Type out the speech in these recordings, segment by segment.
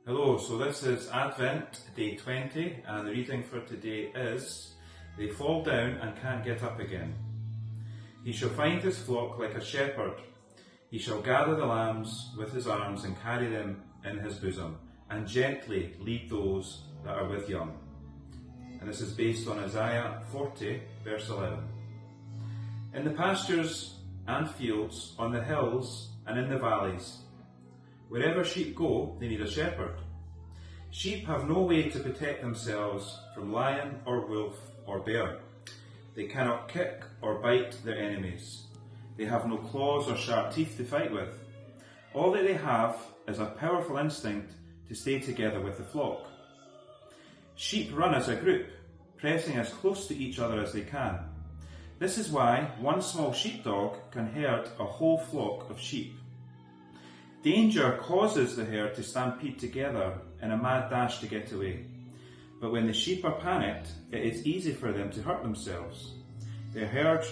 Hello, so this is Advent, day 20, and the reading for today is, "They fall down and can't get up again. He shall find his flock like a shepherd. He shall gather the lambs with his arms and carry them in his bosom, and gently lead those that are with young." And this is based on Isaiah 40, verse 11. In the pastures and fields, on the hills and in the valleys, wherever sheep go, they need a shepherd. Sheep have no way to protect themselves from lion or wolf or bear. They cannot kick or bite their enemies. They have no claws or sharp teeth to fight with. All that they have is a powerful instinct to stay together with the flock. Sheep run as a group, pressing as close to each other as they can. This is why one small sheepdog can herd a whole flock of sheep. Danger causes the herd to stampede together in a mad dash to get away. But when the sheep are panicked, it is easy for them to hurt themselves. Their herd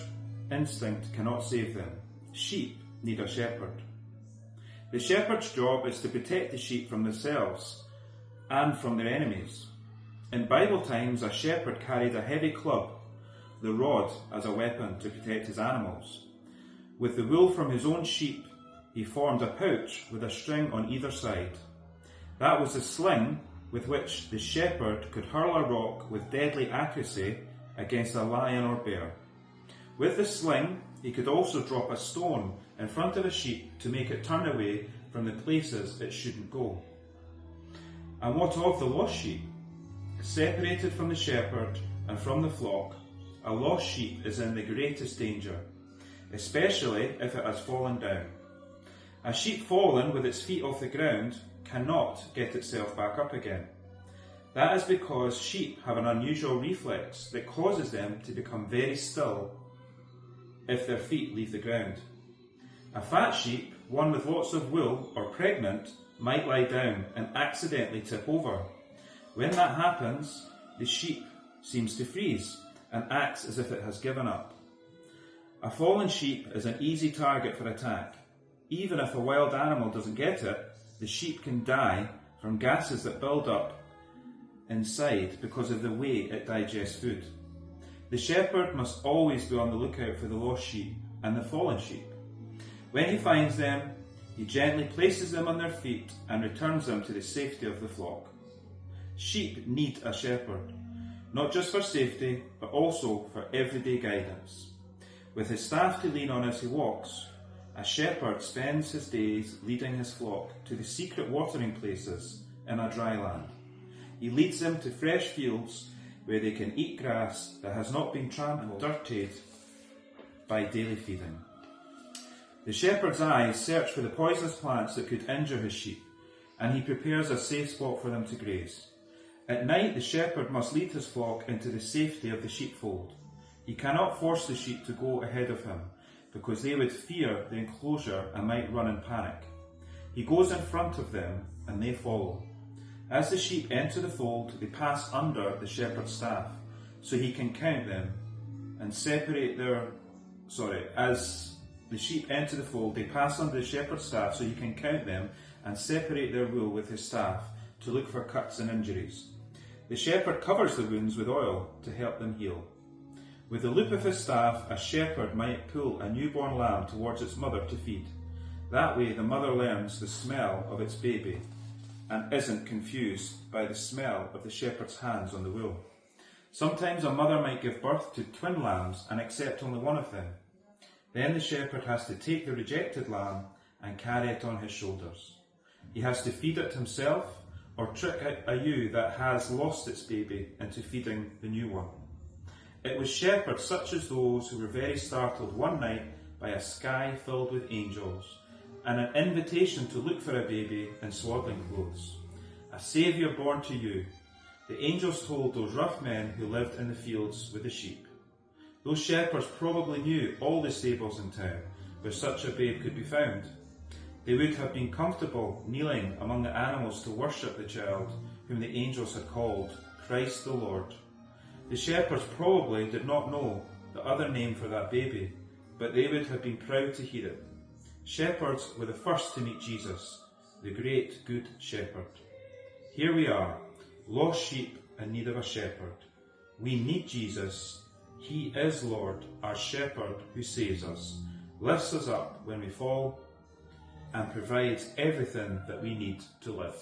instinct cannot save them. Sheep need a shepherd. The shepherd's job is to protect the sheep from themselves and from their enemies. In Bible times, a shepherd carried a heavy club, the rod, as a weapon to protect his animals. With the wool from his own sheep, he formed a pouch with a string on either side. That was the sling with which the shepherd could hurl a rock with deadly accuracy against a lion or bear. With the sling, he could also drop a stone in front of a sheep to make it turn away from the places it shouldn't go. And what of the lost sheep? Separated from the shepherd and from the flock, a lost sheep is in the greatest danger, especially if it has fallen down. A sheep fallen with its feet off the ground cannot get itself back up again. That is because sheep have an unusual reflex that causes them to become very still if their feet leave the ground. A fat sheep, one with lots of wool or pregnant, might lie down and accidentally tip over. When that happens, the sheep seems to freeze and acts as if it has given up. A fallen sheep is an easy target for attack. Even if a wild animal doesn't get it, the sheep can die from gases that build up inside because of the way it digests food. The shepherd must always be on the lookout for the lost sheep and the fallen sheep. When he finds them, he gently places them on their feet and returns them to the safety of the flock. Sheep need a shepherd, not just for safety, but also for everyday guidance. With his staff to lean on as he walks, a shepherd spends his days leading his flock to the secret watering places in a dry land. He leads them to fresh fields where they can eat grass that has not been trampled and dirtied by daily feeding. The shepherd's eyes search for the poisonous plants that could injure his sheep, and he prepares a safe spot for them to graze. At night, the shepherd must lead his flock into the safety of the sheepfold. He cannot force the sheep to go ahead of him, because they would fear the enclosure and might run in panic. He goes in front of them and they follow. As the sheep enter the fold, they pass under the shepherd's staff, so he can count them and separate as the sheep enter the fold, they pass under the shepherd's staff so he can count them and separate their wool with his staff to look for cuts and injuries. The shepherd covers the wounds with oil to help them heal. With the loop of his staff, a shepherd might pull a newborn lamb towards its mother to feed. That way the mother learns the smell of its baby and isn't confused by the smell of the shepherd's hands on the wool. Sometimes a mother might give birth to twin lambs and accept only one of them. Then the shepherd has to take the rejected lamb and carry it on his shoulders. He has to feed it himself or trick a ewe that has lost its baby into feeding the new one. It was shepherds such as those who were very startled one night by a sky filled with angels and an invitation to look for a baby in swaddling clothes. A saviour born to you, the angels told those rough men who lived in the fields with the sheep. Those shepherds probably knew all the stables in town where such a babe could be found. They would have been comfortable kneeling among the animals to worship the child whom the angels had called Christ the Lord. The shepherds probably did not know the other name for that baby, but they would have been proud to hear it. Shepherds were the first to meet Jesus, the great good shepherd. Here we are, lost sheep in need of a shepherd. We need Jesus. He is Lord, our shepherd who saves us, lifts us up when we fall, and provides everything that we need to live.